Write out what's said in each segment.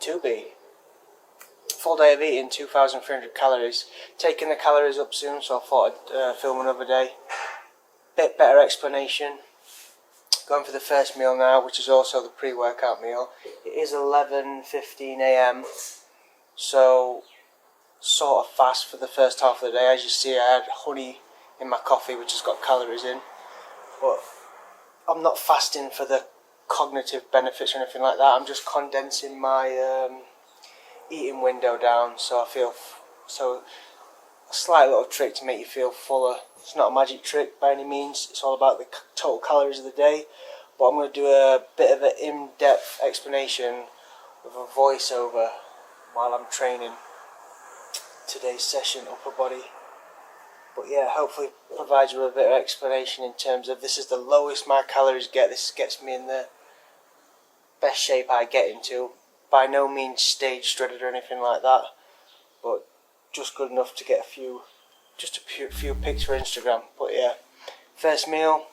to be. Full day of eating, 2,300 calories. Taking the calories up soon, so I thought I'd film another day. Bit better explanation. Going for the first meal now, which is also the pre-workout meal. It is 11:15 AM, so sort of fast for the first half of the day. As you see, I had honey in my coffee, which has got calories in, but I'm not fasting for the cognitive benefits or anything like that. I'm just condensing my eating window down, so I feel so. A slight little trick to make you feel fuller. It's not a magic trick by any means. It's all about the total calories of the day. But I'm going to do a bit of an in-depth explanation with a voiceover while I'm training today's session, upper body. But yeah, hopefully provide you with a bit of explanation in terms of this is the lowest my calories get. This gets me in the best shape I get into. By no means stage shredded or anything like that, but just good enough to get a few pics for Instagram. But yeah, first meal.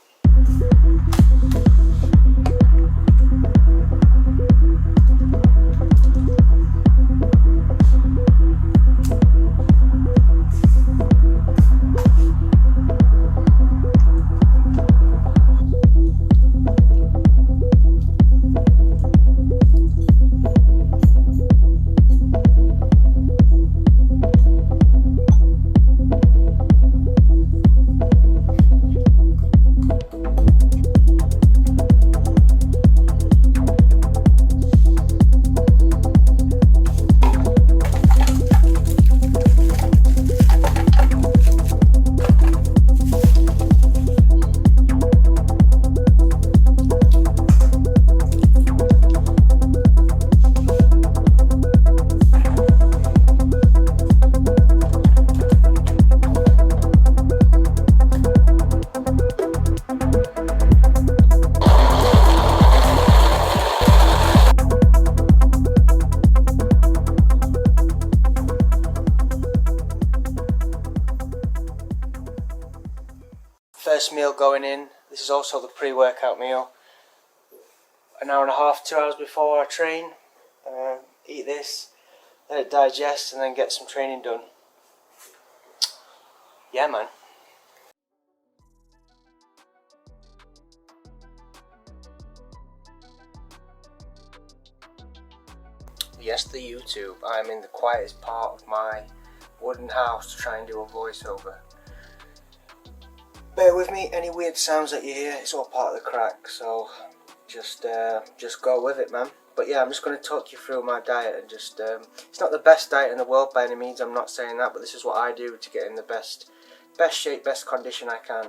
First meal going in. This is also the pre-workout meal. An hour and a half, 2 hours before I train. Eat this, let it digest, and then get some training done. Yeah, man. Yes, the YouTube. I'm in the quietest part of my wooden house to try and do a voiceover. Bear with me, any weird sounds that you hear, it's all part of the crack, so just go with it, man. But yeah, I'm just going to talk you through my diet and just, it's not the best diet in the world by any means, I'm not saying that, but this is what I do to get in the best shape, best condition I can.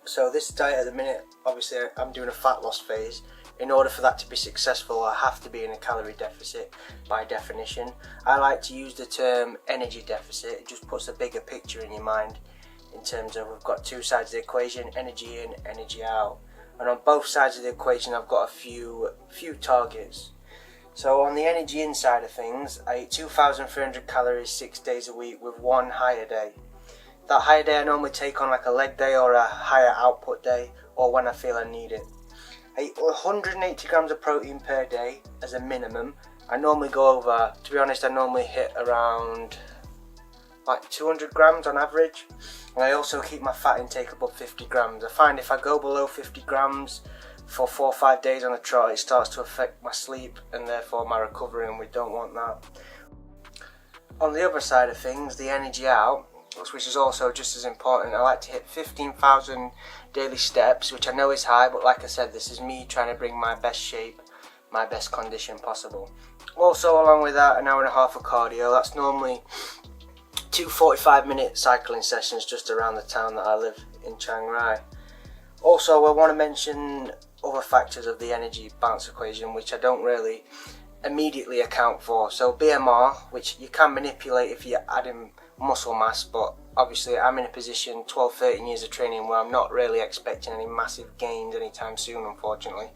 So this diet at the minute, obviously I'm doing a fat loss phase. In order for that to be successful, I have to be in a calorie deficit by definition. I like to use the term energy deficit. It just puts a bigger picture in your mind in terms of we've got two sides of the equation, energy in, energy out. And on both sides of the equation I've got a few targets. So on the energy in side of things, I eat 2,300 calories 6 days a week with one higher day. That higher day I normally take on like a leg day or a higher output day, or when I feel I need it. I eat 180 grams of protein per day as a minimum. I normally go over, to be honest, I normally hit around like 200 grams on average. And I also keep my fat intake above 50 grams. I find if I go below 50 grams for 4 or 5 days on a trot, it starts to affect my sleep and therefore my recovery, and we don't want that. On the other side of things, the energy out, which is also just as important, I like to hit 15,000 daily steps, which I know is high, but like I said, this is me trying to bring my best shape, my best condition possible. Also, along with that, an hour and a half of cardio. That's normally 2 45-minute cycling sessions just around the town that I live in, Chiang Rai. Also, I want to mention other factors of the energy balance equation which I don't really immediately account for. So BMR, which you can manipulate if you're adding muscle mass, but obviously I'm in a position 12-13 years of training where I'm not really expecting any massive gains anytime soon, unfortunately.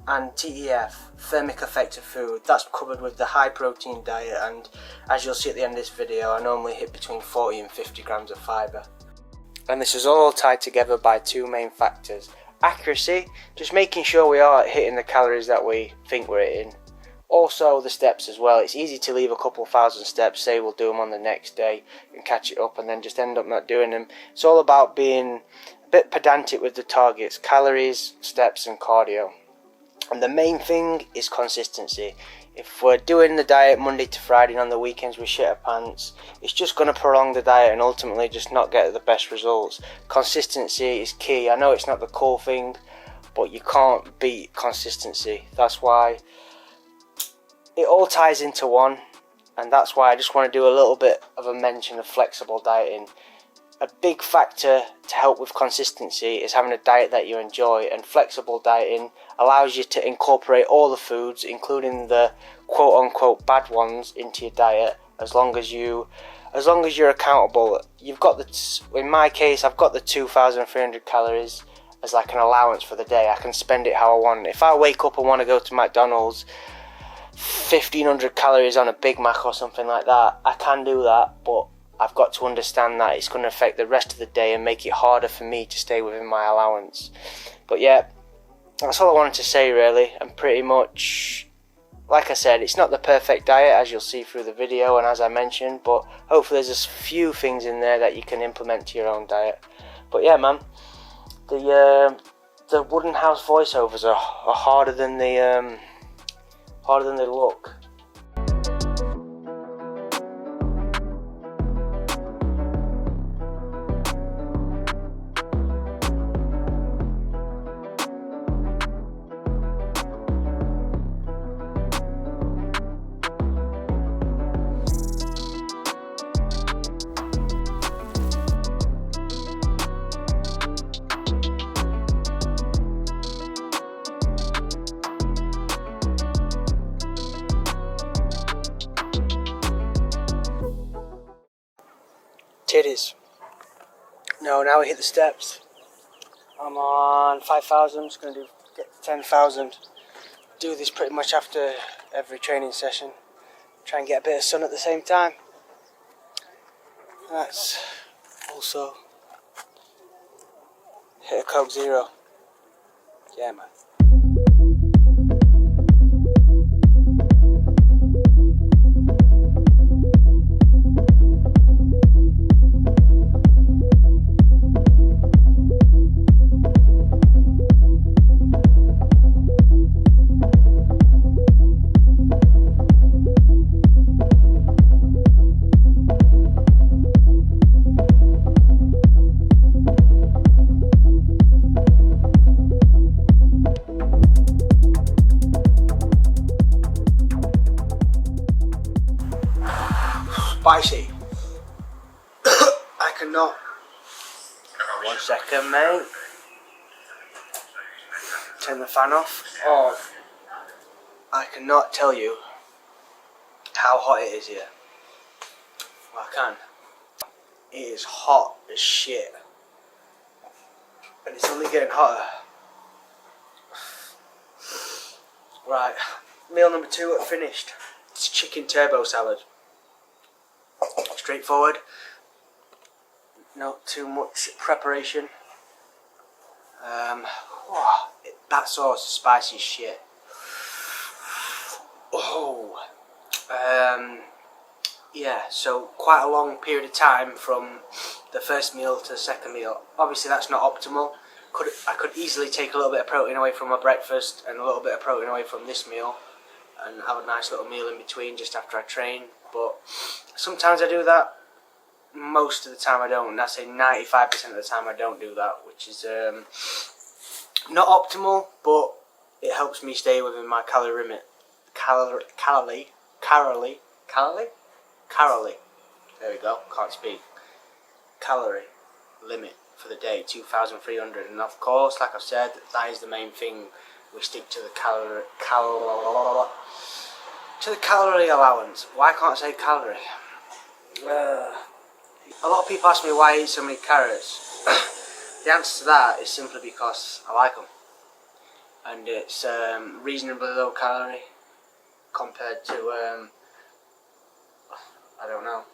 And TEF, thermic effect of food, that's covered with the high protein diet, and as you'll see at the end of this video, I normally hit between 40 and 50 grams of fibre. And this is all tied together by two main factors. Accuracy, just making sure we are hitting the calories that we think we're hitting, Also the steps as well. It's easy to leave a couple of thousand steps, say we'll do them on the next day and catch it up, and then just end up not doing them. It's all about being a bit pedantic with the targets: calories, steps and cardio. And the main thing is consistency. If we're doing the diet Monday to Friday and on the weekends we shit our pants, it's just going to prolong the diet and ultimately just not get the best results. Consistency is key. I know it's not the cool thing, but you can't beat consistency. That's why it all ties into one, and that's why I just want to do a little bit of a mention of flexible dieting. A big factor to help with consistency is having a diet that you enjoy, and flexible dieting allows you to incorporate all the foods, including the quote-unquote bad ones, into your diet, as long as you're accountable. You've got in my case, I've got the 2,300 calories as like an allowance for the day. I can spend it how I want. If I wake up and want to go to McDonald's, 1,500 calories on a Big Mac or something like that, I can do that, but I've got to understand that it's going to affect the rest of the day and make it harder for me to stay within my allowance. But yeah, that's all I wanted to say really, and pretty much, like I said, it's not the perfect diet as you'll see through the video and as I mentioned, but hopefully there's a few things in there that you can implement to your own diet. But yeah man, the wooden house voiceovers are harder than they look. Titties. No, now we hit the steps. I'm on 5,000. I'm just going to get to 10,000. Do this pretty much after every training session. Try and get a bit of sun at the same time. That's also hit a Coke Zero. Yeah, man. Spicy. I cannot. 1 second, mate. Turn the fan off. Oh, I cannot tell you how hot it is here. Well, I can. It is hot as shit, and it's only getting hotter. Right, meal number 2 finished. It's chicken turbo salad. Straightforward, not too much preparation. That sauce is spicy as shit. Yeah, so quite a long period of time from the first meal to the second meal. Obviously that's not optimal. I could easily take a little bit of protein away from my breakfast and a little bit of protein away from this meal and have a nice little meal in between just after I train, but sometimes I do that. Most of the time I don't, and I say 95% of the time I don't do that, which is not optimal, but it helps me stay within my calorie limit. Calorie. There we go. Can't speak. Calorie limit for the day, 2,300, and of course, like I've said, that is the main thing. We stick to the calorie allowance. Why can't I say calorie? A lot of people ask me why I eat so many carrots. The answer to that is simply because I like them, and it's reasonably low calorie compared to I don't know,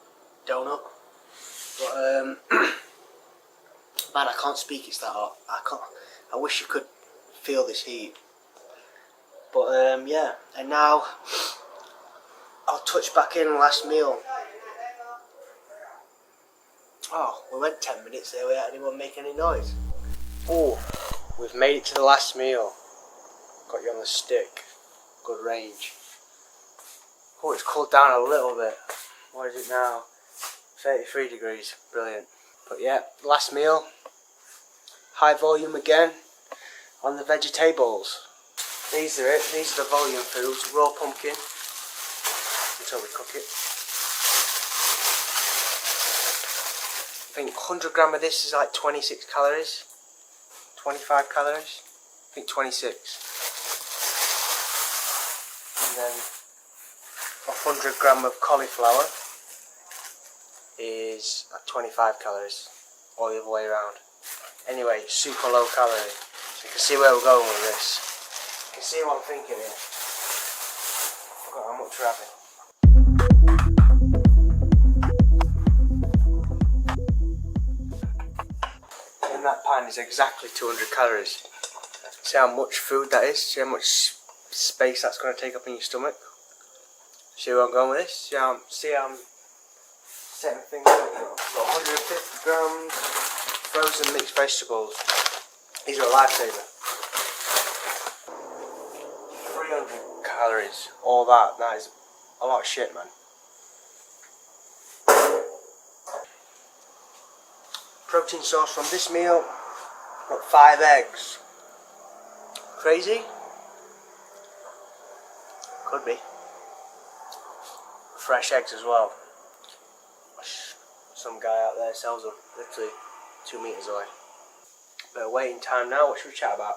donut. But man, I can't speak. It's that hot. I wish you could feel this heat. But yeah, and now I'll touch back in last meal. Oh, we went 10 minutes there without anyone making any noise. Oh, we've made it to the last meal. Got you on the stick. Good range. Oh, it's cooled down a little bit. What is it now? 33 degrees. Brilliant. But yeah, last meal. High volume again on the vegetables. These are it. These are the volume foods. Raw pumpkin until we cook it. I think 100 gram of this is like 26 calories. 25 calories. I think 26. And then 100 gram of cauliflower is at 25 calories. Or the other way around. Anyway, super low calorie. So you can see where we're going with this. You can see what I'm thinking here. Look at how much we're having. In that pan is exactly 200 calories. See how much food that is? See how much space that's going to take up in your stomach? See where I'm going with this? See how I'm setting things up? Got 150 grams frozen mixed vegetables. These are a lifesaver. 300 calories. All that. That is a lot of shit, man. Protein source from this meal. Got 5 eggs. Crazy? Could be. Fresh eggs as well. Some guy out there sells them, literally 2 meters away. Bit of waiting time now. What should we chat about?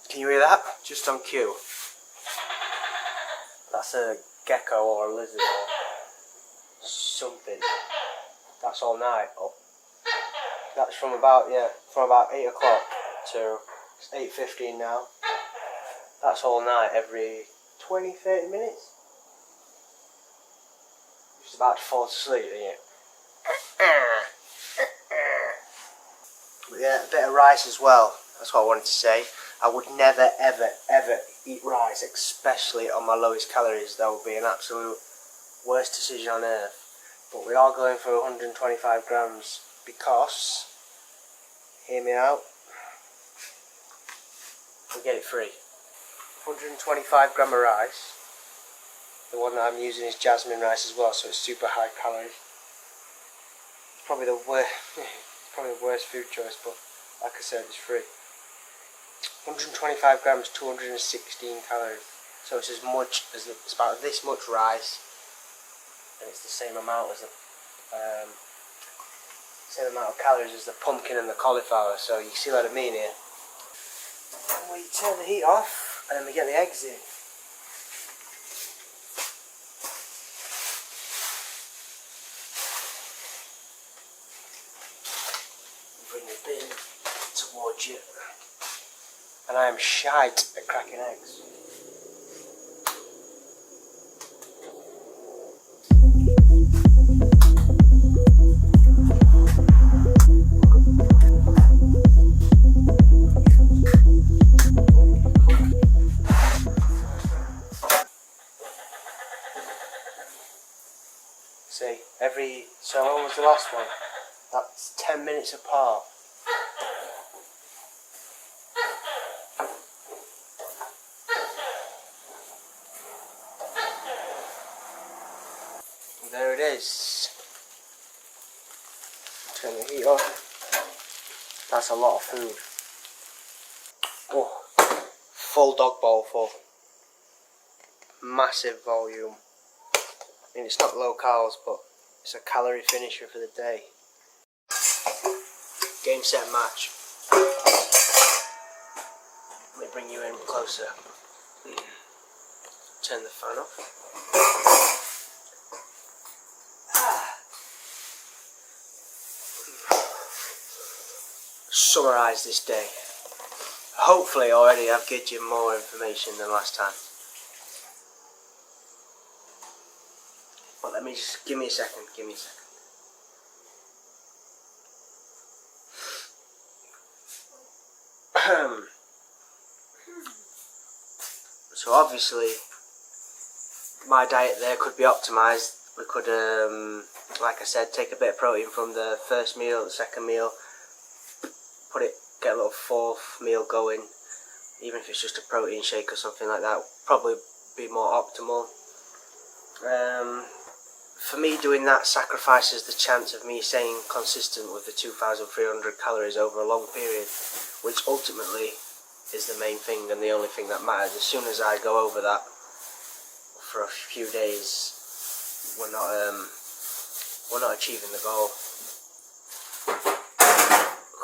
Can you hear that? Just on cue. That's a gecko or a lizard or something. That's all night up. That's from about 8 o'clock to 8:15 now. That's all night, every 20-30 minutes. Just about to fall asleep, ain't it? But yeah, a bit of rice as well. That's what I wanted to say. I would never, ever, ever eat rice, especially on my lowest calories. That would be an absolute worst decision on earth. But we are going for 125 grams because, hear me out, we get it free. 125 gram of rice. The one that I'm using is jasmine rice as well, so it's super high calories. Probably the worst food choice, but like I said, it's free. 125 grams, 216 calories. So it's it's about this much rice, and it's the same amount as same amount of calories as the pumpkin and the cauliflower. So you see what I mean here. And we turn the heat off, and then we get the eggs in. Bring the bin towards you. And I am shite at cracking eggs. See, so when was the last one? That's 10 minutes apart. And there it is. Turn the heat off. That's a lot of food. Oh, full dog bowl full. Massive volume. I mean, it's not low calories, but it's a calorie finisher for the day. Game, set, match. Let me bring you in closer. Turn the fan off. Summarise this day. Hopefully already I've given you more information than last time. But let me just, give me a second. So obviously my diet there could be optimised. We could, like I said, take a bit of protein from the first meal, the second meal, get a little fourth meal going, even if it's just a protein shake or something like that, probably be more optimal. For me, doing that sacrifices the chance of me staying consistent with the 2,300 calories over a long period, which ultimately is the main thing and the only thing that matters. As soon as I go over that for a few days, we're not achieving the goal.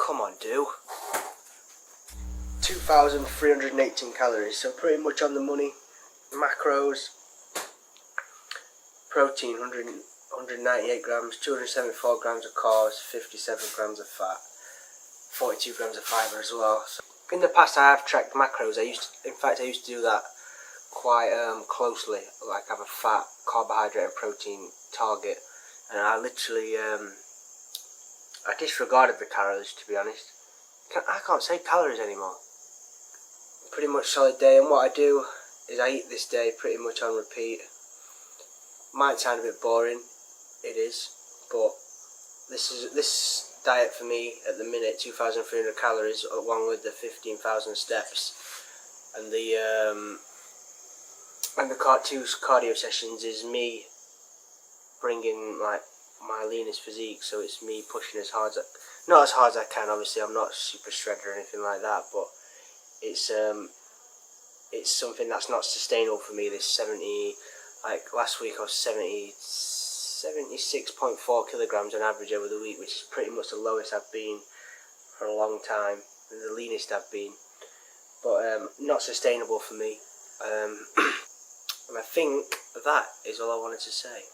Come on, do. 2,318 calories, so pretty much on the money. Macros: protein 198 grams, 274 grams of carbs, 57 grams of fat, 42 grams of fibre as well. So in the past I have tracked macros. I used to do that quite closely, like have a fat, carbohydrate and protein target, and I literally I disregarded the calories, to be honest. I can't say calories anymore. Pretty much solid day, and what I do is I eat this day pretty much on repeat. Might sound a bit boring, it is, but this diet for me at the minute, 2,300 calories along with the 15,000 steps and the 2 cardio sessions, is me bringing like my leanest physique. So it's me pushing as hard as not as hard as I can. Obviously, I'm not a super shredder or anything like that, but it's something that's not sustainable for me. This 70, like last week I was 76.4 kilograms on average over the week, which is pretty much the lowest I've been for a long time, and the leanest I've been, but not sustainable for me. And I think that is all I wanted to say.